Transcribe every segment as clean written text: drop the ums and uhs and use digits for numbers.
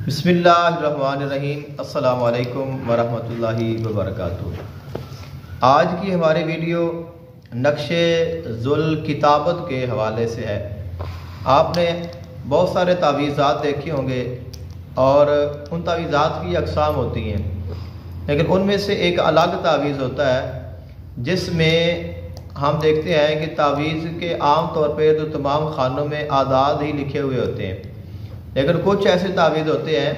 بسم اللہ الرحمن الرحیم۔ السلام علیکم ورحمۃ اللہ وبرکاتہ۔ آج کی ہماری ویڈیو نقش ذوالکتابت کے حوالے سے ہے۔ آپ نے بہت سارے تعویذات دیکھے ہوں گے اور ان تعویذات کی اقسام ہوتی ہیں، لیکن ان میں سے ایک الگ تعویذ ہوتا ہے جس میں ہم دیکھتے ہیں کہ تعویذ کے عام طور پہ تو تمام خانوں میں اعداد ہی لکھے ہوئے ہوتے ہیں، لیکن کچھ ایسے تعویذ ہوتے ہیں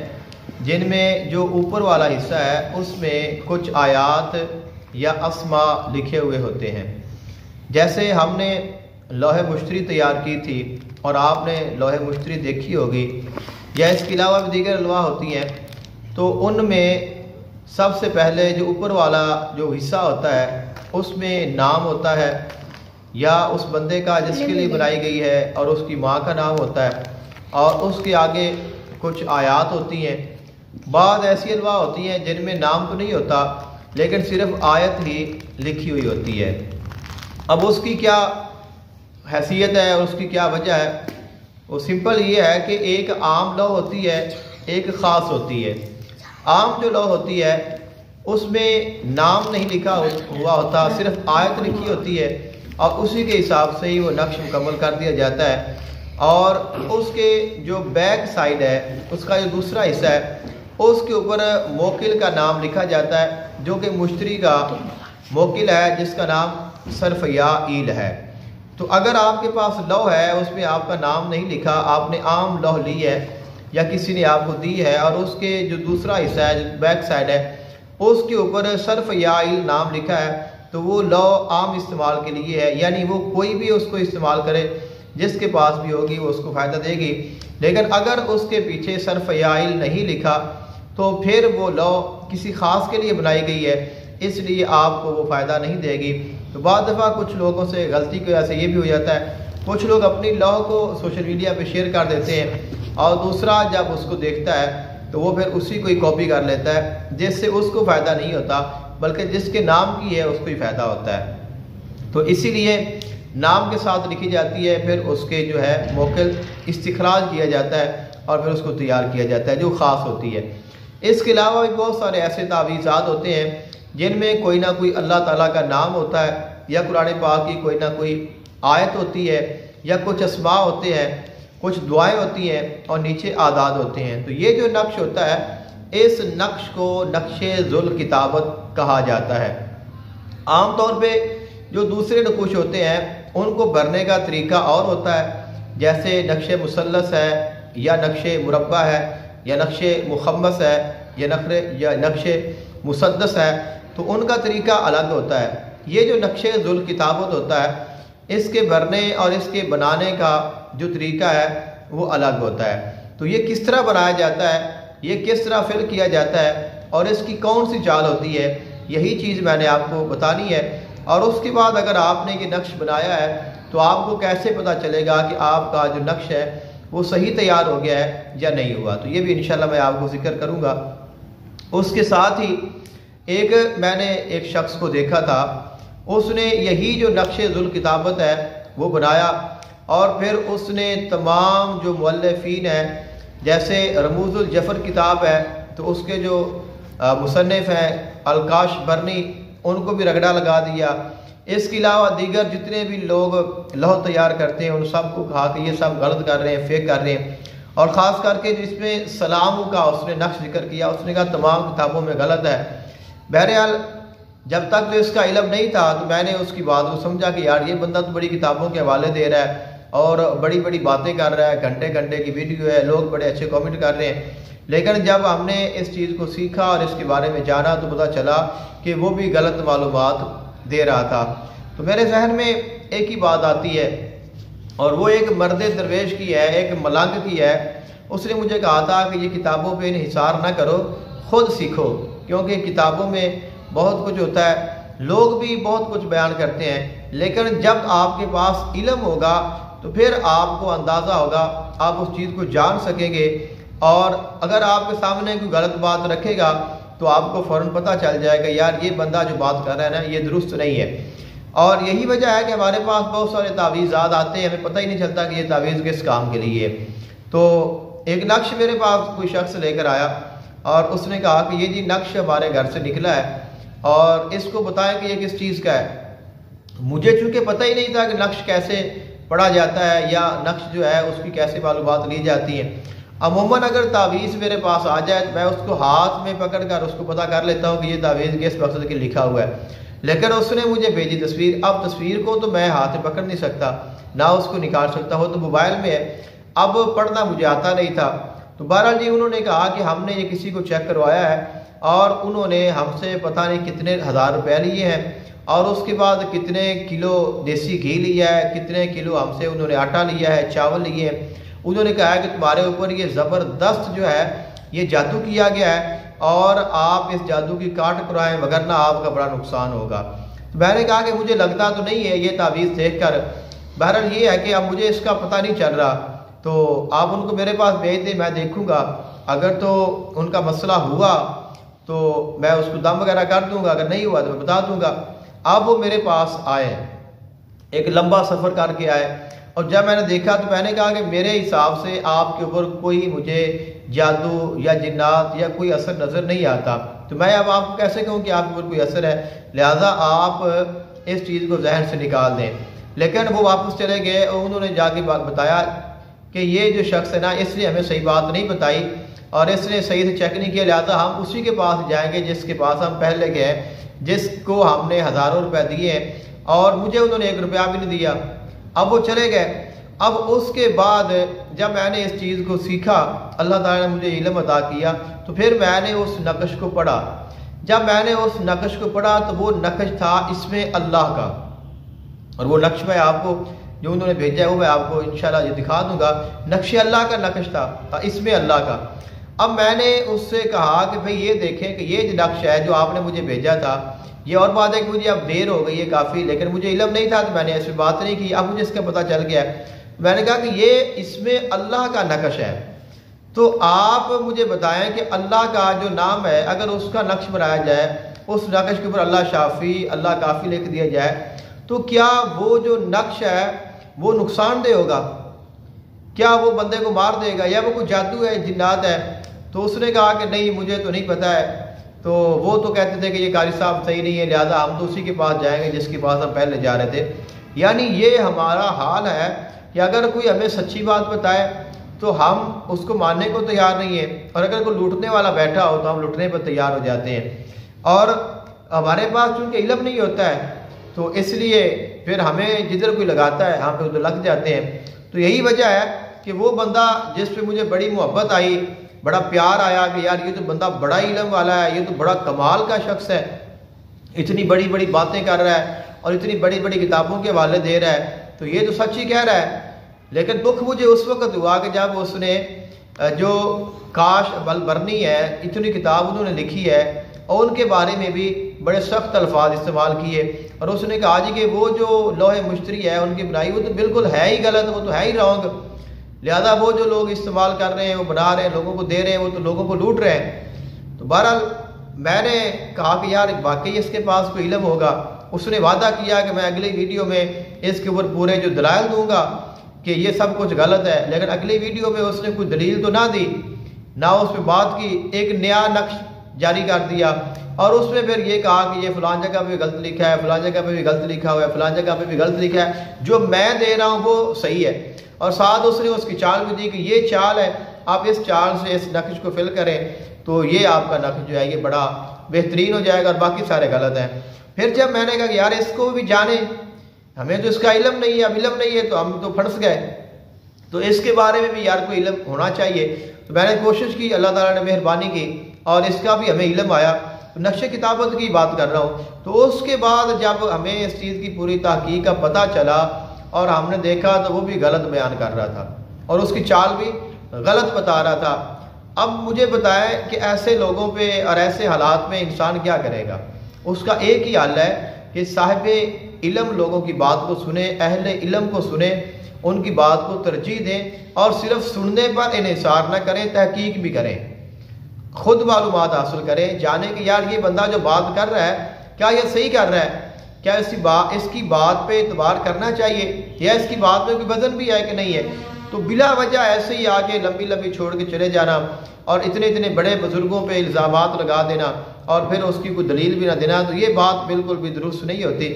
جن میں جو اوپر والا حصہ ہے اس میں کچھ آیات یا اسماء لکھے ہوئے ہوتے ہیں۔ جیسے ہم نے لوح مشتری تیار کی تھی اور آپ نے لوح مشتری دیکھی ہوگی، یا اس کے علاوہ بھی دیگر الواح ہوتی ہیں، تو ان میں سب سے پہلے جو اوپر والا جو حصہ ہوتا ہے اس میں نام ہوتا ہے یا اس بندے کا جس کے لیے بنائی گئی ہے، اور اس کی ماں کا نام ہوتا ہے، اور اس کے آگے کچھ آیات ہوتی ہیں۔ بعض ایسی الواح ہوتی ہیں جن میں نام تو نہیں ہوتا لیکن صرف آیت ہی لکھی ہوئی ہوتی ہے۔ اب اس کی کیا حیثیت ہے، اس کی کیا وجہ ہے؟ وہ سمپل یہ ہے کہ ایک عام لوح ہوتی ہے، ایک خاص ہوتی ہے۔ عام جو لوح ہوتی ہے اس میں نام نہیں لکھا ہوا ہوتا، صرف آیت لکھی ہوتی ہے، اور اسی کے حساب سے ہی وہ نقش مکمل کر دیا جاتا ہے۔ اور اس کے جو بیک سائڈ ہے، اس کا جو دوسرا حصہ ہے، اس کے اوپر موکل کا نام لکھا جاتا ہے، جو کہ مشتری کا موکل ہے جس کا نام صرف یا ایل ہے۔ تو اگر آپ کے پاس لوح ہے، اس میں آپ کا نام نہیں لکھا، آپ نے عام لوح لی ہے یا کسی نے آپ کو دی ہے، اور اس کے جو دوسرا حصہ ہے جو بیک سائڈ ہے اس کے اوپر صرف یا ایل نام لکھا ہے، تو وہ لوح عام استعمال کے لیے ہے، یعنی وہ کوئی بھی اس کو استعمال کرے، جس کے پاس بھی ہوگی وہ اس کو فائدہ دے گی۔ لیکن اگر اس کے پیچھے صرف یا ایل نہیں لکھا تو پھر وہ لوح کسی خاص کے لیے بنائی گئی ہے، اس لیے آپ کو وہ فائدہ نہیں دے گی۔ تو بعض دفعہ کچھ لوگوں سے غلطی کی وجہ سے یہ بھی ہو جاتا ہے، کچھ لوگ اپنی لوح کو سوشل میڈیا پہ شیئر کر دیتے ہیں، اور دوسرا جب اس کو دیکھتا ہے تو وہ پھر اسی کو ہی کاپی کر لیتا ہے، جس سے اس کو فائدہ نہیں ہوتا بلکہ جس کے نام کی ہے اس کو ہی فائدہ ہوتا ہے۔ تو اسی لیے نام کے ساتھ لکھی جاتی ہے، پھر اس کے جو ہے موکل استخراج کیا جاتا ہے اور پھر اس کو تیار کیا جاتا ہے جو خاص ہوتی ہے۔ اس کے علاوہ بھی بہت سارے ایسے تعویذات ہوتے ہیں جن میں کوئی نہ کوئی اللہ تعالیٰ کا نام ہوتا ہے، یا قرآن پاک کی کوئی نہ کوئی آیت ہوتی ہے، یا کچھ اسماء ہوتے ہیں، کچھ دعائیں ہوتی ہیں، اور نیچے اعداد ہوتے ہیں۔ تو یہ جو نقش ہوتا ہے اس نقش کو نقش ذوالکتابت کہا جاتا ہے۔ عام طور پہ جو دوسرے نقوش ہوتے ہیں ان کو بھرنے کا طریقہ اور ہوتا ہے، جیسے نقش مثلث ہے، یا نقش مربع ہے، یا نقش مخمس ہے، یا نقش مسدس ہے، تو ان کا طریقہ الگ ہوتا ہے۔ یہ جو نقش ذوالکتابت ہوتا ہے اس کے بھرنے اور اس کے بنانے کا جو طریقہ ہے وہ الگ ہوتا ہے۔ تو یہ کس طرح بنایا جاتا ہے، یہ کس طرح فل کیا جاتا ہے، اور اس کی کون سی چال ہوتی ہے، یہی چیز میں نے آپ کو بتانی ہے۔ اور اس کے بعد اگر آپ نے یہ نقش بنایا ہے تو آپ کو کیسے پتہ چلے گا کہ آپ کا جو نقش ہے وہ صحیح تیار ہو گیا ہے یا نہیں ہوا، تو یہ بھی انشاءاللہ میں آپ کو ذکر کروں گا۔ اس کے ساتھ ہی میں نے ایک شخص کو دیکھا تھا، اس نے یہی جو نقش ذوالکتابت ہے وہ بنایا، اور پھر اس نے تمام جو مؤلفین ہیں، جیسے رموز الجفر کتاب ہے تو اس کے جو مصنف ہیں الکاش برنی، ان کو بھی رگڑا لگا دیا۔ اس کے علاوہ دیگر جتنے بھی لوگ لوح تیار کرتے ہیں ان سب کو کہا کہ یہ سب غلط کر رہے ہیں، فیک کر رہے ہیں، اور خاص کر کے جس میں سلام کا اس نے نقش ذکر کیا، اس نے کہا تمام کتابوں میں غلط ہے۔ بہرحال جب تک تو اس کا علم نہیں تھا تو میں نے اس کی بات کو سمجھا کہ یار یہ بندہ تو بڑی کتابوں کے حوالے دے رہا ہے اور بڑی بڑی باتیں کر رہا ہے، گھنٹے گھنٹے کی ویڈیو ہے، لوگ بڑے اچھے کامنٹ کر رہے ہیں، لیکن جب ہم نے اس چیز کو سیکھا اور اس کے بارے میں جانا تو پتہ چلا کہ وہ بھی غلط معلومات دے رہا تھا۔ تو میرے ذہن میں ایک ہی بات آتی ہے، اور وہ ایک مرد درویش کی ہے، ایک ملنگ کی ہے۔ اس نے مجھے کہا تھا کہ یہ کتابوں پہ انحصار نہ کرو، خود سیکھو، کیونکہ کتابوں میں بہت کچھ ہوتا ہے، لوگ بھی بہت کچھ بیان کرتے ہیں، لیکن جب آپ کے پاس علم ہوگا تو پھر آپ کو اندازہ ہوگا، آپ اس چیز کو جان سکیں گے، اور اگر آپ کے سامنے کوئی غلط بات رکھے گا تو آپ کو فوراً پتہ چل جائے گا یار یہ بندہ جو بات کر رہا ہے نا یہ درست نہیں ہے۔ اور یہی وجہ ہے کہ ہمارے پاس بہت سارے تعویذات آتے ہیں، ہمیں پتہ ہی نہیں چلتا کہ یہ تعویذ کس کام کے لیے ہے۔ تو ایک نقش میرے پاس کوئی شخص لے کر آیا اور اس نے کہا کہ یہ جی نقش ہمارے گھر سے نکلا ہے اور اس کو بتائیں کہ یہ کس چیز کا ہے۔ مجھے چونکہ پتہ ہی نہیں تھا کہ نقش کیسے پڑھا جاتا ہے یا نقش جو ہے اس کی کیسے معلومات لی جاتی ہیں۔ عموماً اگر تعویذ میرے پاس آ جائے تو میں اس کو ہاتھ میں پکڑ کر اس کو پتہ کر لیتا ہوں کہ یہ تعویذ کس مقصد کے لکھا ہوا ہے، لیکن اس نے مجھے بھیجی تصویر۔ اب تصویر کو تو میں ہاتھ میں پکڑ نہیں سکتا، نہ اس کو نکال سکتا ہوں، تو موبائل میں ہے، اب پڑھنا مجھے آتا نہیں تھا۔ تو بہرحال جی انہوں نے کہا کہ ہم نے یہ کسی کو چیک کروایا ہے اور انہوں نے ہم سے پتہ نہیں کتنے ہزار روپے لیے ہیں اور اس کے بعد کتنے کلو دیسی گھی لیا ہے، کتنے کلو ہم سے انہوں نے آٹا لیا ہے، چاول لیے ہیں۔ انہوں نے کہا کہ تمہارے اوپر یہ زبردست جو ہے یہ جادو کیا گیا ہے اور آپ اس جادو کی کاٹ کرائیں وگرنہ آپ کا بڑا نقصان ہوگا۔ تو میں نے کہا کہ مجھے لگتا تو نہیں ہے یہ تعویذ دیکھ کر، بہرحال یہ ہے کہ اب مجھے اس کا پتہ نہیں چل رہا، تو آپ ان کو میرے پاس بھیج دیں، میں دیکھوں گا، اگر تو ان کا مسئلہ ہوا تو میں اس کو دم وغیرہ کر دوں گا، اگر نہیں ہوا تو میں بتا دوں گا۔ اب وہ میرے پاس آئے، ایک لمبا سفر کر کے آئے، اور جب میں نے دیکھا تو میں نے کہا کہ میرے حساب سے آپ کے اوپر کوئی مجھے جادو یا جنات یا کوئی اثر نظر نہیں آتا، تو میں اب آپ کو کیسے کہوں کہ آپ کے اوپر کوئی اثر ہے، لہٰذا آپ اس چیز کو ذہن سے نکال دیں۔ لیکن وہ واپس چلے گئے اور انہوں نے جا کے بتایا کہ یہ جو شخص ہے نا اس نے ہمیں صحیح بات نہیں بتائی اور اس نے صحیح سے چیک نہیں کیا، لہٰذا ہم اسی کے پاس جائیں گے جس کے پاس ہم پہلے گئے، جس کو ہم نے ہزاروں روپے دیے ہیں اور مجھے انہوں نے 1 روپیہ بھی نہیں دیا۔ اب وہ چلے گئے۔ اب اس کے بعد جب میں نے اس چیز کو سیکھا، اللہ تعالیٰ نے مجھے علم عطا کیا، تو پھر میں نے اس نقش کو پڑھا۔ جب میں نے اس نقش کو پڑھا تو وہ نقش تھا اس میں اللہ کا، اور وہ نقش میں آپ کو جو انہوں نے بھیجا ہے وہ میں آپ کو انشاءاللہ یہ دکھا دوں گا، نقش اللہ کا نقش تھا اس میں اللہ کا۔ اب میں نے اس سے کہا کہ بھئی یہ دیکھیں کہ یہ جو نقش ہے جو آپ نے مجھے بھیجا تھا، یہ اور بات ہے کہ مجھے اب دیر ہو گئی ہے کافی، لیکن مجھے علم نہیں تھا تو میں نے اس پہ بات نہیں کی، اب مجھے اس کا پتہ چل گیا ہے۔ میں نے کہا کہ یہ اس میں اللہ کا نقش ہے، تو آپ مجھے بتائیں کہ اللہ کا جو نام ہے اگر اس کا نقش بنایا جائے، اس نقش کے اوپر اللہ شافی اللہ کافی لکھ دیا جائے، تو کیا وہ جو نقش ہے وہ نقصان دہ ہوگا؟ کیا وہ بندے کو مار دے گا یا وہ کوئی جادو ہے، جنات ہے؟ تو اس نے کہا کہ نہیں مجھے تو نہیں پتہ ہے۔ تو وہ تو کہتے تھے کہ یہ قاری صاحب صحیح نہیں ہے، لہذا ہم تو اسی کے پاس جائیں گے جس کے پاس ہم پہلے جا رہے تھے۔ یعنی یہ ہمارا حال ہے کہ اگر کوئی ہمیں سچی بات بتائے تو ہم اس کو ماننے کو تیار نہیں ہیں، اور اگر کوئی لوٹنے والا بیٹھا ہو تو ہم لوٹنے پر تیار ہو جاتے ہیں، اور ہمارے پاس چونکہ علم نہیں ہوتا ہے تو اس لیے پھر ہمیں جدھر کوئی لگاتا ہے ہم پہ ادھر لگ جاتے ہیں۔ تو یہی وجہ ہے کہ وہ بندہ جس پہ مجھے بڑی محبت آئی، بڑا پیار آیا کہ یار یہ تو بندہ بڑا علم والا ہے، یہ تو بڑا کمال کا شخص ہے، اتنی بڑی بڑی باتیں کر رہا ہے اور اتنی بڑی بڑی کتابوں کے حوالے دے رہا ہے، تو یہ تو سچ ہی کہہ رہا ہے۔ لیکن دکھ مجھے اس وقت ہوا کہ جب اس نے جو کاش برنی ہے، اتنی کتاب انہوں نے لکھی ہے اور ان کے بارے میں بھی بڑے سخت الفاظ استعمال کیے، اور اس نے کہا جی کہ وہ جو لوح مشتری ہے ان کی بنائی وہ تو بالکل ہے ہی غلط، وہ تو ہے ہی رانگ، لہذا وہ جو لوگ استعمال کر رہے ہیں وہ بنا رہے ہیں لوگوں کو دے رہے ہیں وہ تو لوگوں کو لوٹ رہے ہیں۔ تو بہرحال میں نے کہا کہ یار واقعی اس کے پاس کوئی علم ہوگا۔ اس نے وعدہ کیا کہ میں اگلی ویڈیو میں اس کے اوپر پورے جو دلائل دوں گا کہ یہ سب کچھ غلط ہے، لیکن اگلی ویڈیو میں اس نے کوئی دلیل تو نہ دی، نہ اس پہ بات کی، ایک نیا نقش جاری کر دیا اور اس میں پھر یہ کہا کہ یہ فلان جگہ پہ غلط لکھا ہے، فلان جگہ پہ بھی غلط لکھا ہوا ہے، فلان جگہ پہ بھی غلط لکھا ہے، جو میں دے رہا ہوں وہ صحیح ہے، اور ساتھ اس نے اس کی چال بھی دی کہ یہ چال ہے، آپ اس چال سے اس نقش کو فل کریں تو یہ آپ کا نقش جو ہے یہ بڑا بہترین ہو جائے گا اور باقی سارے غلط ہیں۔ پھر جب میں نے کہا کہ یار اس کو بھی جانے، ہمیں تو اس کا علم نہیں ہے، اب علم نہیں ہے تو ہم تو پھنس گئے، تو اس کے بارے میں بھی یار کوئی علم ہونا چاہیے۔ تو میں نے کوشش کی، اللہ تعالیٰ نے مہربانی کی اور اس کا بھی ہمیں علم آیا۔ نقش کتابت کی بات کر رہا ہوں، تو اس کے بعد جب ہمیں اس چیز کی پوری تحقیق کا پتہ چلا اور ہم نے دیکھا تو وہ بھی غلط بیان کر رہا تھا اور اس کی چال بھی غلط بتا رہا تھا۔ اب مجھے بتائیں کہ ایسے لوگوں پہ اور ایسے حالات میں انسان کیا کرے گا؟ اس کا ایک ہی حل ہے کہ صاحب علم لوگوں کی بات کو سنیں، اہل علم کو سنیں، ان کی بات کو ترجیح دیں اور صرف سننے پر انحصار نہ کریں، تحقیق بھی کریں، خود معلومات حاصل کریں، جانیں کہ یار یہ بندہ جو بات کر رہا ہے کیا یہ صحیح کر رہا ہے، کیا اس کی بات پہ اعتبار کرنا چاہیے یا اس کی بات میں کوئی وزن بھی ہے کہ نہیں ہے۔ تو بلا وجہ ایسے ہی آگے لمبی لمبی چھوڑ کے چلے جانا اور اتنے اتنے بڑے بزرگوں پہ الزامات لگا دینا اور پھر اس کی کوئی دلیل بھی نہ دینا، تو یہ بات بالکل بھی درست نہیں ہوتی۔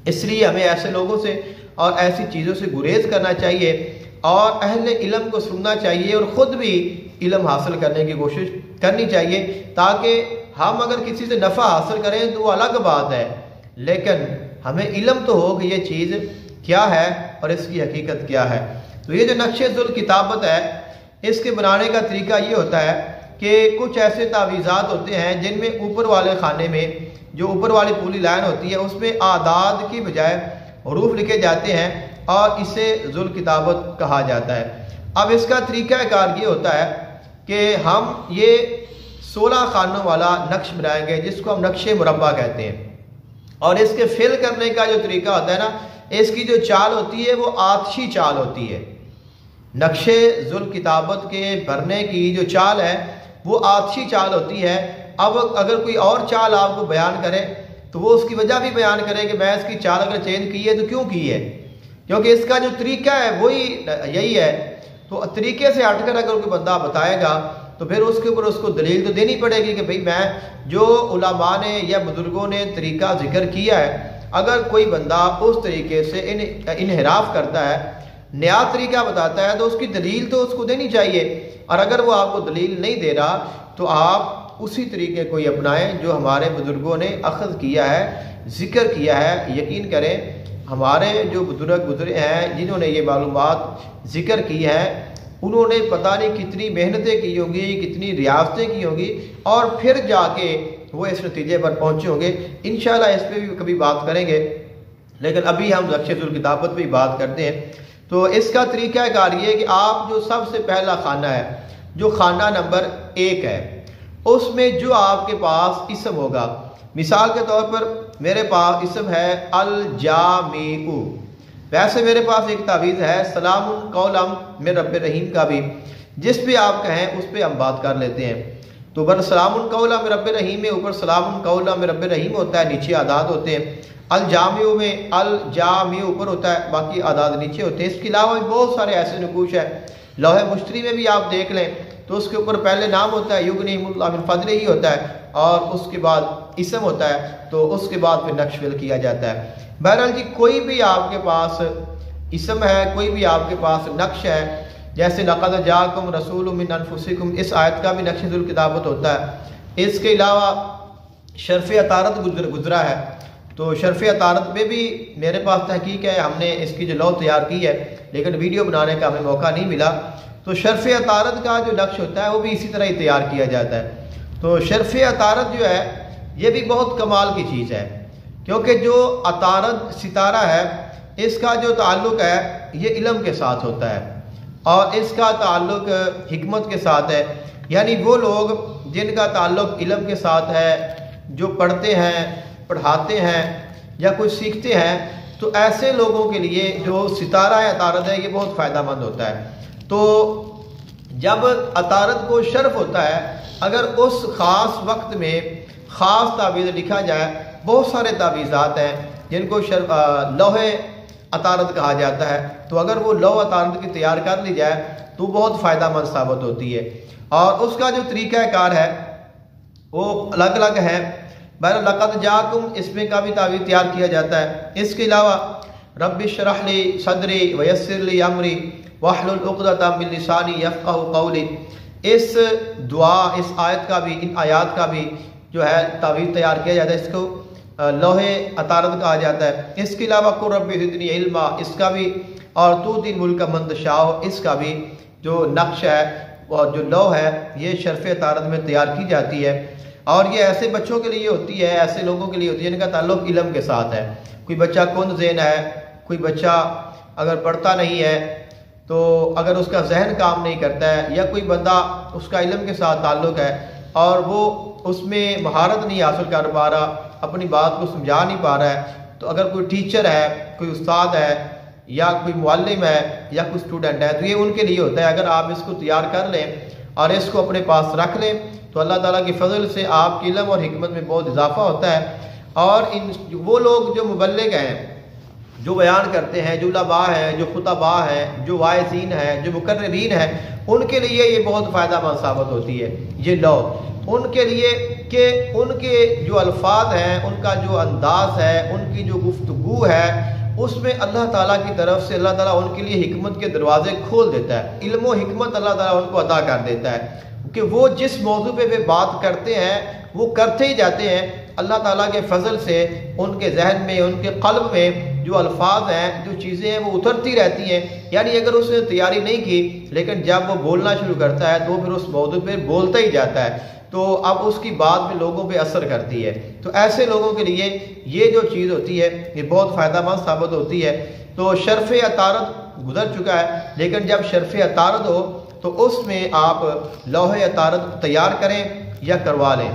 اس لیے ہمیں ایسے لوگوں سے اور ایسی چیزوں سے گریز کرنا چاہیے اور اہل علم کو سننا چاہیے اور خود بھی علم حاصل کرنے کی کوشش کرنی چاہیے، تاکہ ہم اگر کسی سے نفع حاصل کریں تو وہ الگ بات ہے، لیکن ہمیں علم تو ہو کہ یہ چیز کیا ہے اور اس کی حقیقت کیا ہے۔ تو یہ جو نقشِ ذوالکتابت ہے، اس کے بنانے کا طریقہ یہ ہوتا ہے کہ کچھ ایسے تعویذات ہوتے ہیں جن میں اوپر والے خانے میں جو اوپر والی پولی لائن ہوتی ہے اس میں اعداد کی بجائے حروف لکھے جاتے ہیں اور اسے ذوالکتابت کہا جاتا ہے۔ اب اس کا طریقہ کار یہ ہوتا ہے کہ ہم یہ 16 خانوں والا نقش بنائیں گے جس کو ہم نقش مربع کہتے ہیں، اور اس کے فل کرنے کا جو طریقہ ہوتا ہے نا، اس کی جو چال ہوتی ہے وہ آتشی چال ہوتی ہے۔ نقش ذوالکتابت کے بھرنے کی جو چال ہے وہ آتشی چال ہوتی ہے۔ اب اگر کوئی اور چال آپ کو بیان کرے تو وہ اس کی وجہ بھی بیان کرے کہ میں اس کی چال اگر چینج کی ہے تو کیوں کی ہے، کیونکہ اس کا جو طریقہ ہے وہی یہی ہے۔ تو طریقے سے ہٹ کر اگر کوئی بندہ بتائے گا تو پھر اس کے اوپر اس کو دلیل تو دینی پڑے گی کہ بھئی میں جو علماء نے یا بزرگوں نے طریقہ ذکر کیا ہے، اگر کوئی بندہ اس طریقے سے انحراف کرتا ہے، نیا طریقہ بتاتا ہے، تو اس کی دلیل تو اس کو دینی چاہیے، اور اگر وہ آپ کو دلیل نہیں دے رہا تو آپ اسی طریقے کو ہی اپنائیں جو ہمارے بزرگوں نے اخذ کیا ہے، ذکر کیا ہے۔ یقین کریں ہمارے جو بزرگ گزرے ہیں جنہوں نے یہ معلومات ذکر کی ہیں، انہوں نے پتہ نہیں کتنی محنتیں کی ہوں گی، کتنی ریاستیں کی ہوں گی، اور پھر جا کے وہ اس نتیجے پر پہنچے ہوں گے۔ انشاءاللہ اس پہ بھی کبھی بات کریں گے، لیکن ابھی ہم نقش ذوالکتابت پہ بات کرتے ہیں۔ تو اس کا طریقہ کار یہ ہے کہ آپ جو سب سے پہلا خانہ ہے، جو خانہ نمبر 1 ہے، اس میں جو آپ کے پاس اسم ہوگا، مثال کے طور پر میرے پاس اسم ہے الجامع، ویسے میرے پاس ایک تعویذ ہے سلام قولا من رب رحیم کا بھی، جس پہ آپ کہیں اس پہ ہم بات کر لیتے ہیں۔ تو بر سلام قولا من رب رحیم میں اوپر سلام قولا من رب رحیم ہوتا ہے، نیچے اعداد ہوتے ہیں۔ الجامع میں الجامع اوپر ہوتا ہے، باقی اعداد نیچے ہوتے ہیں۔ اس کے علاوہ بھی بہت سارے ایسے نقوش ہیں، لوح مشتری میں بھی آپ دیکھ لیں تو اس کے اوپر پہلے نام ہوتا ہے یغنیہم اللہ من فضلہ ہی ہوتا ہے، اور اس کے بعد اسم ہوتا ہے، تو اس کے بعد پھر نقش فل کیا جاتا ہے۔ بہرحال جی کوئی بھی آپ کے پاس اسم ہے، کوئی بھی آپ کے پاس نقش ہے، جیسے لقد جاءکم رسول من انفسکم، اس آیت کا بھی نقش ذوالکتابت ہوتا ہے۔ اس کے علاوہ شرف عطارد گزرا ہے، تو شرف عطارد میں بھی میرے پاس تحقیق ہے، ہم نے اس کی جو لو تیار کی ہے لیکن ویڈیو بنانے کا ہمیں موقع نہیں ملا۔ تو شرف عطارد کا جو نقش ہوتا ہے وہ بھی اسی طرح ہی تیار کیا جاتا ہے۔ تو شرف عطارد جو ہے یہ بھی بہت کمال کی چیز ہے، کیونکہ جو عطارد ستارہ ہے اس کا جو تعلق ہے یہ علم کے ساتھ ہوتا ہے، اور اس کا تعلق حکمت کے ساتھ ہے، یعنی وہ لوگ جن کا تعلق علم کے ساتھ ہے، جو پڑھتے ہیں، پڑھاتے ہیں یا کچھ سیکھتے ہیں، تو ایسے لوگوں کے لیے جو ستارہ عطارد ہے یہ بہت فائدہ مند ہوتا ہے۔ تو جب عطارد کو شرف ہوتا ہے، اگر اس خاص وقت میں خاص تعویذ لکھا جائے، بہت سارے تعویذات ہیں جن کو لوح عطارد کہا جاتا ہے، تو اگر وہ لوح عطارد کی تیار کر لی جائے تو بہت فائدہ مند ثابت ہوتی ہے، اور اس کا جو طریقہ کار ہے وہ الگ الگ ہے۔ بہرحال لقد جاءکم اس میں کا بھی تعویذ تیار کیا جاتا ہے۔ اس کے علاوہ رب اشرح لی صدری ویسر لی امری واحلل عقدۃ من لسانی یفقهوا قولی، اس دعا، اس آیت کا بھی، ان آیات کا بھی جو ہے تعویذ تیار کیا جاتا ہے، اس کو لوح عطارد کہا جاتا ہے۔ اس کے علاوہ قل رب زدنی علما، اس کا بھی، اور تؤتی الملک من تشاء، اس کا بھی جو نقش ہے اور جو لوح ہے یہ شرف عطارد میں تیار کی جاتی ہے، اور یہ ایسے بچوں کے لیے ہوتی ہے، ایسے لوگوں کے لیے ہوتی ہے جن کا تعلق علم کے ساتھ ہے۔ کوئی بچہ کن ذہن ہے، کوئی بچہ اگر پڑھتا نہیں ہے تو اگر اس کا ذہن کام نہیں کرتا ہے، یا کوئی بندہ اس کا علم کے ساتھ تعلق ہے اور وہ اس میں مہارت نہیں حاصل کر پا رہا، اپنی بات کو سمجھا نہیں پا رہا ہے، تو اگر کوئی ٹیچر ہے، کوئی استاد ہے، یا کوئی معلم ہے، یا کوئی اسٹوڈنٹ ہے، تو یہ ان کے لیے ہوتا ہے۔ اگر آپ اس کو تیار کر لیں اور اس کو اپنے پاس رکھ لیں تو اللہ تعالیٰ کی فضل سے آپ کے علم اور حکمت میں بہت اضافہ ہوتا ہے۔ اور وہ لوگ جو مبلغ ہیں، جو بیان کرتے ہیں، جو علماء ہیں، جو خطباء ہیں، جو واعظین ہیں، جو مقررین ہیں، ان کے لیے یہ بہت فائدہ مند ثابت ہوتی ہے یہ لو، ان کے لیے کہ ان کے جو الفاظ ہیں، ان کا جو انداز ہے، ان کی جو گفتگو ہے، اس میں اللہ تعالیٰ کی طرف سے اللہ تعالیٰ ان کے لیے حکمت کے دروازے کھول دیتا ہے، علم و حکمت اللہ تعالیٰ ان کو عطا کر دیتا ہے کہ وہ جس موضوع پہ بات کرتے ہیں وہ کرتے ہی جاتے ہیں۔ اللہ تعالیٰ کے فضل سے ان کے ذہن میں، ان کے قلب میں جو الفاظ ہیں، جو چیزیں ہیں، وہ اترتی رہتی ہیں۔ یعنی اگر اس نے تیاری نہیں کی لیکن جب وہ بولنا شروع کرتا ہے تو پھر اس موضوع پہ بولتا ہی جاتا ہے، تو اب اس کی بات بھی لوگوں پہ اثر کرتی ہے۔ تو ایسے لوگوں کے لیے یہ جو چیز ہوتی ہے یہ بہت فائدہ مند ثابت ہوتی ہے۔ تو شرف عطارد گزر چکا ہے، لیکن جب شرف عطارد ہو تو اس میں آپ لوح عطارد تیار کریں یا کروا لیں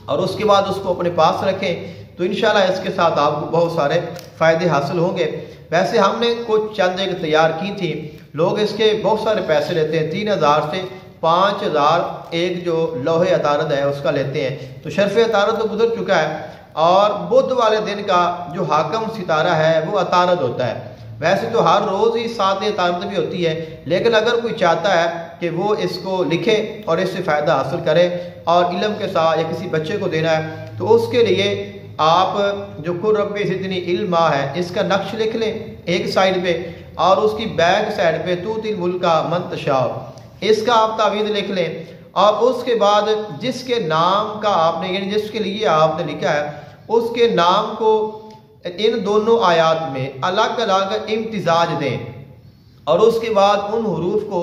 اور اس کے بعد اس کو اپنے پاس رکھیں، تو انشاءاللہ اس کے ساتھ آپ کو بہت سارے فائدے حاصل ہوں گے۔ ویسے ہم نے کچھ چند ایک تیار کی تھی، لوگ اس کے بہت سارے پیسے لیتے ہیں، 3000 سے 5000 ایک جو لوح عطارد ہے اس کا لیتے ہیں۔ تو شرف عطارد تو گزر چکا ہے، اور بدھ والے دن کا جو حاکم ستارہ ہے وہ عطارد ہوتا ہے۔ ویسے تو ہر روز ہی 7 عطارد بھی ہوتی ہے، لیکن اگر کوئی چاہتا ہے کہ وہ اس کو لکھے اور اس سے فائدہ حاصل کرے اور علم کے ساتھ یا کسی بچے کو دینا ہے، تو اس کے لیے آپ جو قل رب زدنی علما ہے اس کا نقش لکھ لیں ایک سائڈ پہ، اور اس کی بیک سائڈ پہ توتی الملک من تشاء اس کا آپ تعویذ لکھ لیں، اور اس کے بعد جس کے نام کا آپ نے، یعنی جس کے لیے آپ نے لکھا ہے اس کے نام کو ان دونوں آیات میں الگ الگ امتزاج دیں، اور اس کے بعد ان حروف کو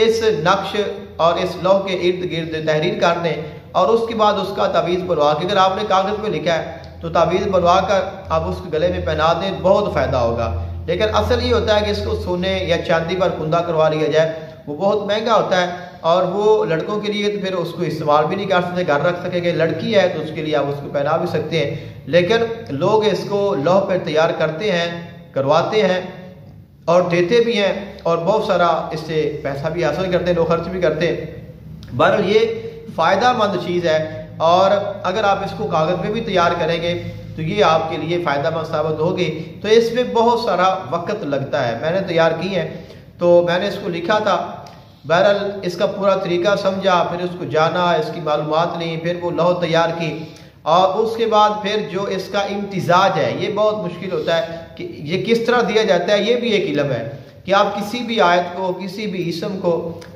اس نقش اور اس لوح کے ارد گرد تحریر کر دیں، اور اس کے بعد اس کا تعویذ بنوا کے، اگر آپ نے کاغذ پہ لکھا ہے تو تعویذ بنوا کر آپ اس کے گلے میں پہنا دیں، بہت فائدہ ہوگا۔ لیکن اصل یہ ہوتا ہے کہ اس کو سونے یا چاندی پر کندہ کروا لیا جائے، وہ بہت مہنگا ہوتا ہے، اور وہ لڑکوں کے لیے تو پھر اس کو استعمال بھی نہیں کر سکتے، گھر رکھ سکیں گے، لڑکی ہے تو اس کے لیے آپ اس کو پہنا بھی سکتے ہیں، لیکن لوگ اس کو لوح پر تیار کرتے ہیں، کرواتے ہیں اور دیتے بھی ہیں، اور بہت سارا اس سے پیسہ بھی حاصل کرتے ہیں، لوگ خرچ بھی کرتے ہیں۔ بہرحال یہ فائدہ مند چیز ہے، اور اگر آپ اس کو کاغذ میں بھی تیار کریں گے تو یہ آپ کے لیے فائدہ مند ثابت ہوگی۔ تو اس میں بہت سارا وقت لگتا ہے، میں نے تیار کی ہے تو میں نے اس کو لکھا تھا، بہرحال اس کا پورا طریقہ سمجھا، پھر اس کو جانا، اس کی معلومات لیں، پھر وہ لوح تیار کی، اور اس کے بعد پھر جو اس کا امتزاج ہے یہ بہت مشکل ہوتا ہے کہ یہ کس طرح دیا جاتا ہے، یہ بھی ایک علم ہے کہ آپ کسی بھی آیت کو، کسی بھی اسم کو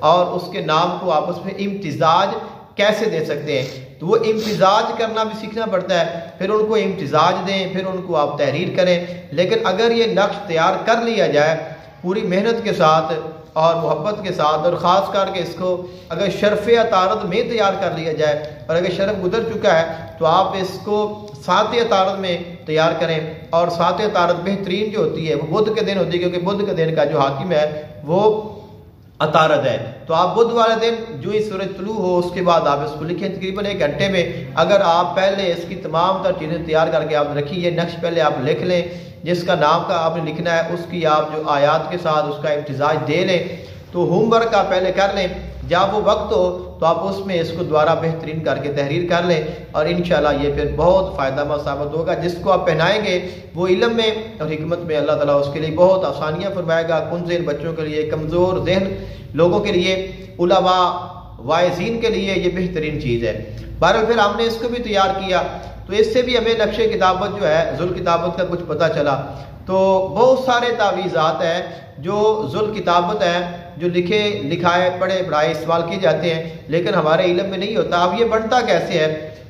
اور اس کے نام کو آپس میں امتزاج کیسے دے سکتے ہیں، تو وہ امتزاج کرنا بھی سیکھنا پڑتا ہے، پھر ان کو امتزاج دیں، پھر ان کو آپ تحریر کریں۔ لیکن اگر یہ نقش تیار کر لیا جائے پوری محنت کے ساتھ اور محبت کے ساتھ، اور خاص کر کے اس کو اگر شرف عطارد میں تیار کر لیا جائے، اور اگر شرف گزر چکا ہے تو آپ اس کو 7 عطارد میں تیار کریں، اور 7 عطارد بہترین جو ہوتی ہے وہ بدھ کے دن ہوتی ہے، کیونکہ بدھ کے دن کا جو حاکم ہے وہ عطارد ہے۔ تو آپ بدھ والے دن جو ہی سورج طلوع ہو اس کے بعد آپ اس کو لکھیں، تقریباً 1 گھنٹے میں اگر آپ پہلے اس کی تمام تر چیزیں تیار کر کے آپ رکھی، یہ نقش پہلے آپ لکھ لیں، جس کا نام کا آپ نے لکھنا ہے اس کی آپ جو آیات کے ساتھ اس کا امتزاج دے لیں، تو ہوم ورک آپ پہلے کر لیں، جب وہ وقت ہو تو آپ اس میں اس کو دوبارہ بہترین کر کے تحریر کر لیں، اور انشاءاللہ یہ پھر بہت فائدہ مند ثابت ہوگا۔ جس کو آپ پہنائیں گے وہ علم میں اور حکمت میں اللہ تعالیٰ اس کے لیے بہت آسانیاں فرمائے گا، کن ذہن بچوں کے لیے، کمزور ذہن لوگوں کے لیے، علماء واعظین کے لیے یہ بہترین چیز ہے۔ بہرحال پھر ہم نے اس کو بھی تیار کیا، تو اس سے بھی ہمیں نقش کتابت جو ہے، ذل کتابت کا کچھ پتہ چلا۔ تو بہت سارے تعویذات ہیں جو ذل کتابت ہیں، جو لکھائے پڑھے پڑھائے استعمال کیے جاتے ہیں، لیکن ہمارے علم میں نہیں ہوتا۔ اب یہ بنتا کیسے ہے،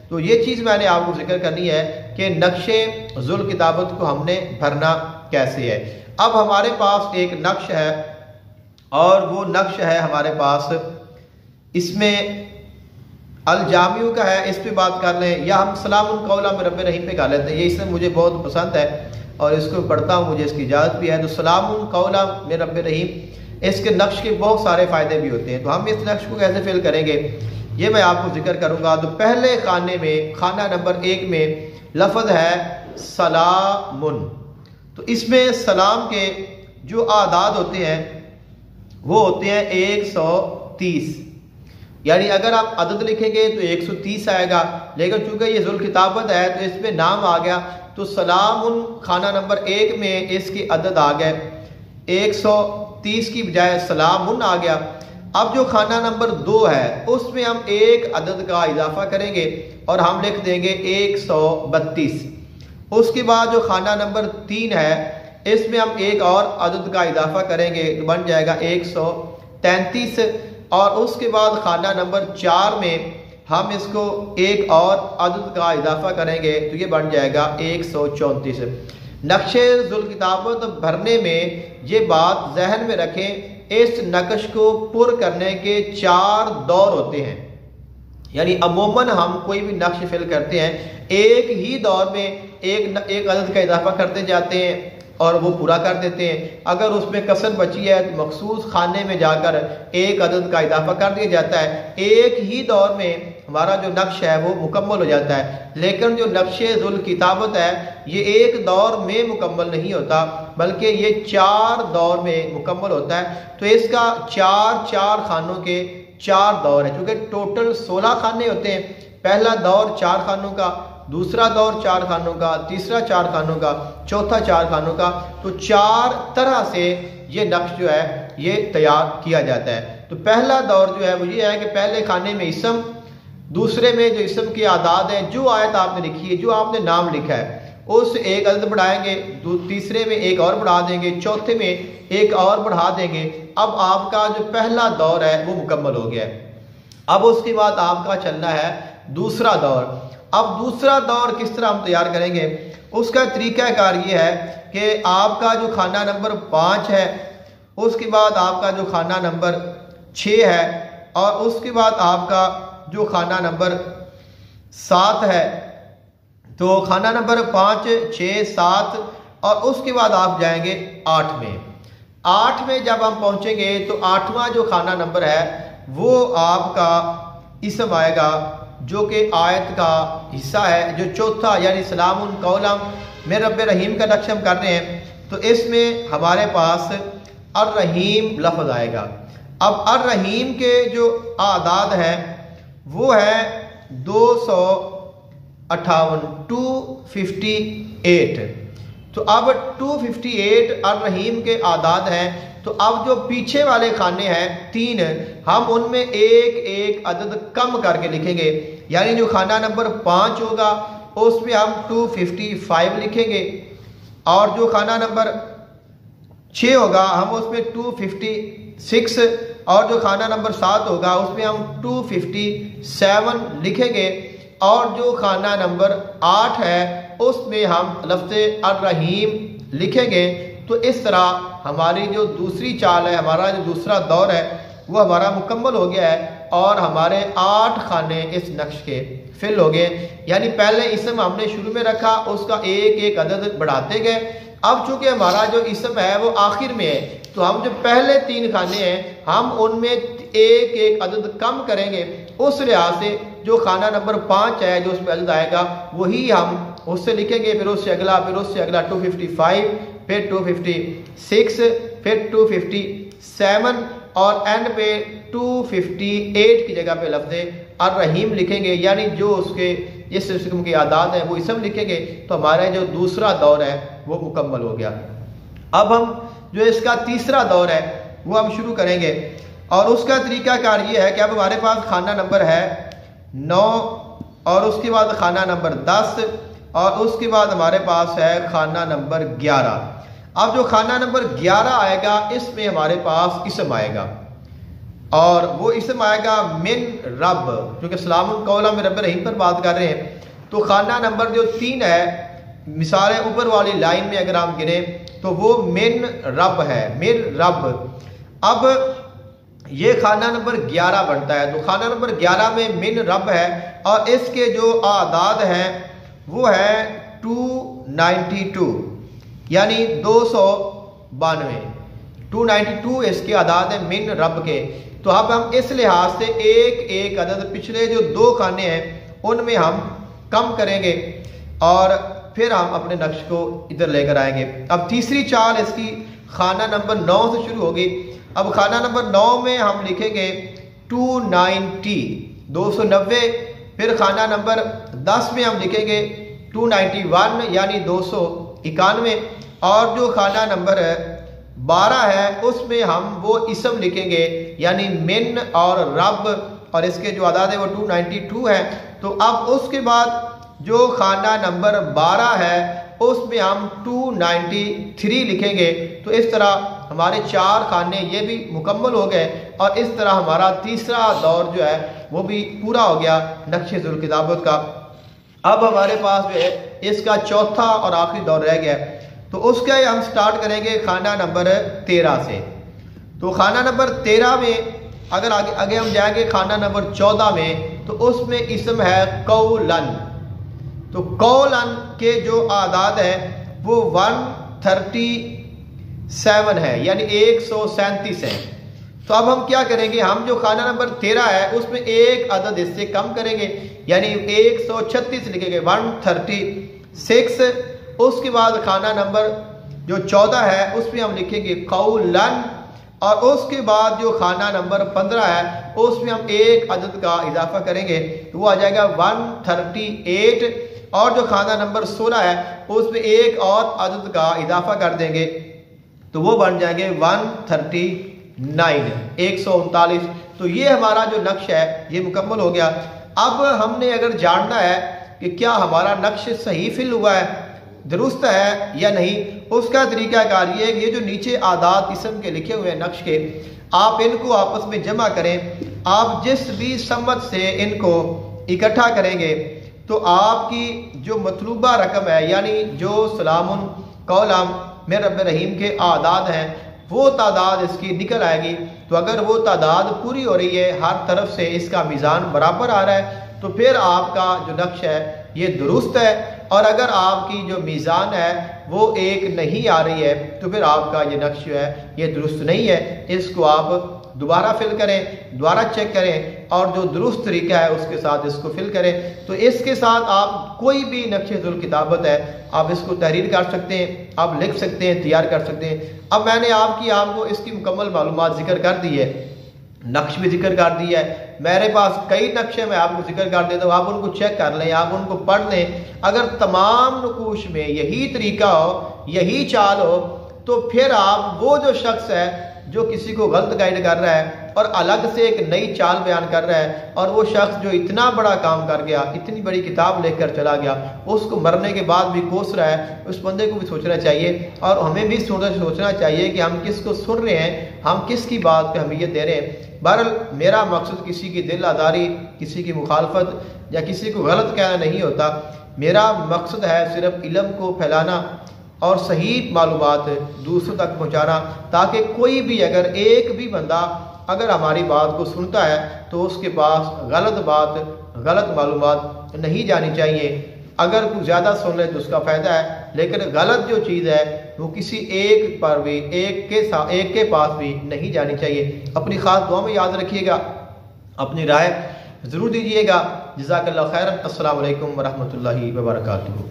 تو یہ چیز میں نے آپ کو ذکر کرنی ہے کہ نقش ذل کتابت کو ہم نے بھرنا کیسے ہے۔ اب ہمارے پاس ایک نقش ہے، اور وہ نقش ہے ہمارے پاس، اس میں الجامع کا ہے، اس پہ بات کر لیں، یا ہم سلام قولا من رب رحیم پہ کر لیتے ہیں، یہ اس میں مجھے بہت پسند ہے اور اس کو پڑھتا ہوں، مجھے اس کی اجازت بھی ہے۔ تو سلام قولا من رب رحیم، اس کے نقش کے بہت سارے فائدے بھی ہوتے ہیں۔ تو ہم اس نقش کو کیسے فل کریں گے یہ میں آپ کو ذکر کروں گا۔ تو پہلے خانے میں، خانہ نمبر 1 میں لفظ ہے سلامن، تو اس میں سلام کے جو اعداد ہوتے ہیں وہ ہوتے ہیں 130، یعنی اگر آپ عدد لکھیں گے تو 130 آئے گا، لیکن چونکہ یہ ذل کتابت ہے تو اس میں نام آ گیا، تو سلام خانہ نمبر 1 میں اس کی عدد آ گئے 130 کی بجائے سلام آ گیا۔ اب جو خانہ نمبر 2 ہے اس میں ہم ایک عدد کا اضافہ کریں گے اور ہم لکھ دیں گے 132۔ اس کے بعد جو خانہ نمبر 3 ہے اس میں ہم ایک اور عدد کا اضافہ کریں گے تو بن جائے گا 133، اور اس کے بعد خانہ نمبر 4 میں ہم اس کو ایک اور عدد کا اضافہ کریں گے تو یہ بن جائے گا 134۔ نقشے ذل کتابت بھرنے میں یہ بات ذہن میں رکھیں، اس نقش کو پر کرنے کے 4 دور ہوتے ہیں، یعنی عموماً ہم کوئی بھی نقش فل کرتے ہیں ایک ہی دور میں ایک عدد کا اضافہ کرتے جاتے ہیں اور وہ پورا کر دیتے ہیں۔ اگر اس میں کسر بچی ہے تو مخصوص خانے میں جا کر ایک عدد کا اضافہ کر دیا جاتا ہے، ایک ہی دور میں ہمارا جو نقش ہے وہ مکمل ہو جاتا ہے۔ لیکن جو نقش ذل کتابت ہے یہ ایک دور میں مکمل نہیں ہوتا بلکہ یہ 4 دور میں مکمل ہوتا ہے، تو اس کا 4 خانوں کے 4 دور ہے، چونکہ ٹوٹل 16 خانے ہوتے ہیں۔ پہلا دور 4 خانوں کا، دوسرا دور 4 خانوں کا، تیسرا 4 خانوں کا، چوتھا 4 خانوں کا، تو 4 طرح سے یہ نقش جو ہے یہ تیار کیا جاتا ہے۔ تو پہلا دور جو ہے وہ یہ ہے کہ پہلے خانے میں اسم، دوسرے میں جو اسم کی اعداد ہیں، جو آیت آپ نے لکھی ہے، جو آپ نے نام لکھا ہے اس ایک عدد بڑھائیں گے، تیسرے میں ایک اور بڑھا دیں گے، چوتھے میں ایک اور بڑھا دیں گے۔ اب آپ کا جو پہلا دور ہے وہ مکمل ہو گیا ہے۔ اب اس کے بعد آپ کا چلنا ہے دوسرا دور۔ اب دوسرا دور کس طرح ہم تیار کریں گے؟ اس کا طریقہ کار یہ ہے کہ آپ کا جو خانہ نمبر 5 ہے، اس کے بعد آپ کا جو خانہ نمبر 6 ہے، اور اس کے بعد آپ کا جو خانہ نمبر 7 ہے، تو خانہ نمبر 5 6 7 اور اس کے بعد آپ جائیں گے 8 میں۔ 8 میں جب ہم پہنچیں گے تو 8واں جو خانہ نمبر ہے وہ آپ کا اسم آئے گا جو کہ آیت کا حصہ ہے، جو چوتھا یعنی سلام قولا من رب رحیم کا نقش ہم کر رہے ہیں، تو اس میں ہمارے پاس الرحیم لفظ آئے گا۔ اب الرحیم کے جو اعداد ہیں وہ ہے 258 258، تو اب 258 الرحیم کے اعداد ہیں۔ تو اب جو پیچھے والے خانے ہیں 3، ہم ان میں ایک عدد کم کر کے لکھیں گے، یعنی جو خانہ نمبر 5 ہوگا اس میں ہم 255 لکھیں گے، اور جو خانہ نمبر 6 ہوگا ہم اس میں 256، اور جو خانہ نمبر 7 ہوگا اس میں ہم 257 لکھیں گے، اور جو خانہ نمبر 8 ہے اس میں ہم لفظ الرحیم لکھیں گے۔ تو اس طرح ہماری جو دوسری چال ہے، ہمارا جو دوسرا دور ہے وہ ہمارا مکمل ہو گیا ہے، اور ہمارے 8 خانے اس نقش کے فل ہو گئے۔ یعنی پہلے اسم ہم نے شروع میں رکھا، اس کا ایک عدد بڑھاتے گئے۔ اب چونکہ ہمارا جو اسم ہے وہ آخر میں ہے، تو ہم جو پہلے 3 خانے ہیں ہم ان میں ایک عدد کم کریں گے، اس لحاظ سے جو خانہ نمبر 5 ہے جو اس میں عدد آئے گا وہی ہم اس سے لکھیں گے، پھر اس سے اگلا، پھر اس سے اگلا 255، پھر 256، پھر 257، اور اینڈ پہ 258 کی جگہ پہ لفظ الرحیم لکھیں گے، یعنی جو اس کے جس قسم کی اعداد ہیں وہ اسم لکھیں گے، تو ہمارا جو دوسرا دور ہے وہ مکمل ہو گیا۔ اب ہم جو اس کا تیسرا دور ہے وہ ہم شروع کریں گے، اور اس کا طریقہ کار یہ ہے کہ اب ہمارے پاس خانہ نمبر ہے 9، اور اس کے بعد خانہ نمبر 10، اور اس کے بعد ہمارے پاس ہے خانہ نمبر 11۔ اب جو خانہ نمبر 11 آئے گا اس میں ہمارے پاس اسم آئے گا، اور وہ اسم آئے گا من رب، کیونکہ سلام قولا من رب رحیم پر بات کر رہے ہیں۔ تو خانہ نمبر جو 3 ہے، مثال اوپر والی لائن میں اگر ہم گنیں تو وہ من رب ہے، من رب۔ اب یہ خانہ نمبر 11 بنتا ہے، تو خانہ نمبر 11 میں من رب ہے، اور اس کے جو اعداد ہیں وہ ہے 292، یعنی 292 292 اس کے اعداد ہیں من رب کے۔ تو اب ہم اس لحاظ سے ایک عدد پچھلے جو 2 خانے ہیں ان میں ہم کم کریں گے، اور پھر ہم اپنے نقش کو ادھر لے کر آئیں گے۔ اب تیسری چال اس کی خانہ نمبر 9 سے شروع ہوگی۔ اب خانہ نمبر 9 میں ہم لکھیں گے 290 290, پھر خانہ نمبر 10 میں ہم لکھیں گے 291 یعنی 291، اور جو خانہ نمبر 12 ہے اس میں ہم وہ اسم لکھیں گے یعنی من اور رب، اور اس کے جو اعداد ہے وہ 292 ہے۔ تو اب اس کے بعد جو خانہ نمبر 12 ہے اس میں ہم 293 لکھیں گے۔ تو اس طرح ہمارے 4 خانے یہ بھی مکمل ہو گئے، اور اس طرح ہمارا تیسرا دور جو ہے وہ بھی پورا ہو گیا نقشِ ذوالکتابت کا۔ اب ہمارے پاس جو ہے اس کا چوتھا اور آخری دور رہ گیا، تو اس کا ہم سٹارٹ کریں گے خانہ نمبر 13 سے۔ تو خانہ نمبر 13 میں اگر آگے ہم جائیں گے خانہ نمبر 14 میں، تو اس میں اسم ہے قولن۔ تو قولن کے جو اعداد ہیں وہ 137 ہے یعنی 137 ہے۔ تو اب ہم کیا کریں گے، ہم جو خانہ نمبر 13 ہے اس میں ایک عدد اس سے کم کریں گے یعنی 136 لکھیں گے 136۔ اس کے بعد خانہ نمبر جو 14 ہے اس میں ہم لکھیں گے قولن، اور اس کے بعد جو خانہ نمبر 15 ہے اس میں ہم ایک عدد کا اضافہ کریں گے تو وہ آ جائے گا 138، اور جو خانہ نمبر 16 ہے اس میں ایک اور عدد کا اضافہ کر دیں گے تو وہ بن جائیں گے 139 139۔ تو یہ ہمارا جو نقش ہے یہ مکمل ہو گیا۔ اب ہم نے اگر جاننا ہے کہ کیا ہمارا نقش صحیح فل ہوا ہے، درست ہے یا نہیں، اس کا طریقہ کار یہ ہے کہ یہ جو نیچے اعداد اسم کے لکھے ہوئے ہیں نقش کے، آپ ان کو آپس میں جمع کریں۔ آپ جس بھی سمت سے ان کو اکٹھا کریں گے تو آپ کی جو مطلوبہ رقم ہے یعنی جو سلام قولم من رب رحیم کے اعداد ہیں وہ تعداد اس کی نکل آئے گی۔ تو اگر وہ تعداد پوری ہو رہی ہے، ہر طرف سے اس کا میزان برابر آ رہا ہے، تو پھر آپ کا جو نقش ہے یہ درست ہے، اور اگر آپ کی جو میزان ہے وہ ایک نہیں آ رہی ہے تو پھر آپ کا یہ نقش جو ہے یہ درست نہیں ہے۔ اس کو آپ دوبارہ فل کریں، دوبارہ چیک کریں، اور جو درست طریقہ ہے اس کے ساتھ اس کو فل کریں۔ تو اس کے ساتھ آپ کوئی بھی نقشِ ذوالکتابت ہے آپ اس کو تحریر کر سکتے ہیں، آپ لکھ سکتے ہیں، تیار کر سکتے ہیں۔ اب میں نے آپ کو اس کی مکمل معلومات ذکر کر دی ہے، نقش بھی ذکر کر دیا ہے۔ میرے پاس کئی نقشے میں آپ کو ذکر کر دیتا ہوں، آپ ان کو چیک کر لیں، آپ ان کو پڑھ لیں۔ اگر تمام نقوش میں یہی طریقہ ہو، یہی چال ہو، تو پھر آپ وہ جو شخص ہے جو کسی کو غلط گائیڈ کر رہا ہے اور الگ سے ایک نئی چال بیان کر رہا ہے، اور وہ شخص جو اتنا بڑا کام کر گیا، اتنی بڑی کتاب لکھ کر چلا گیا، اس کو مرنے کے بعد بھی کوس رہا ہے، اس بندے کو بھی سوچنا چاہیے، اور ہمیں بھی سوچنا چاہیے کہ ہم کس کو سن رہے ہیں، ہم کس کی بات پہ اہمیت دے رہے ہیں۔ بہرحال میرا مقصد کسی کی دل آزاری، کسی کی مخالفت یا کسی کو غلط کہنا نہیں ہوتا۔ میرا مقصد ہے صرف علم کو پھیلانا اور صحیح معلومات دوسروں تک پہنچانا، تاکہ کوئی بھی اگر ایک بھی بندہ اگر ہماری بات کو سنتا ہے تو اس کے پاس غلط بات، غلط معلومات نہیں جانی چاہیے۔ اگر کوئی زیادہ سن لے تو اس کا فائدہ ہے، لیکن غلط جو چیز ہے وہ کسی ایک پر بھی ایک کے پاس بھی نہیں جانی چاہیے۔ اپنی خاص دعا میں یاد رکھیے گا، اپنی رائے ضرور دیجیے گا۔ جزاک اللہ خیرا۔ السلام علیکم ورحمۃ اللہ وبرکاتہ۔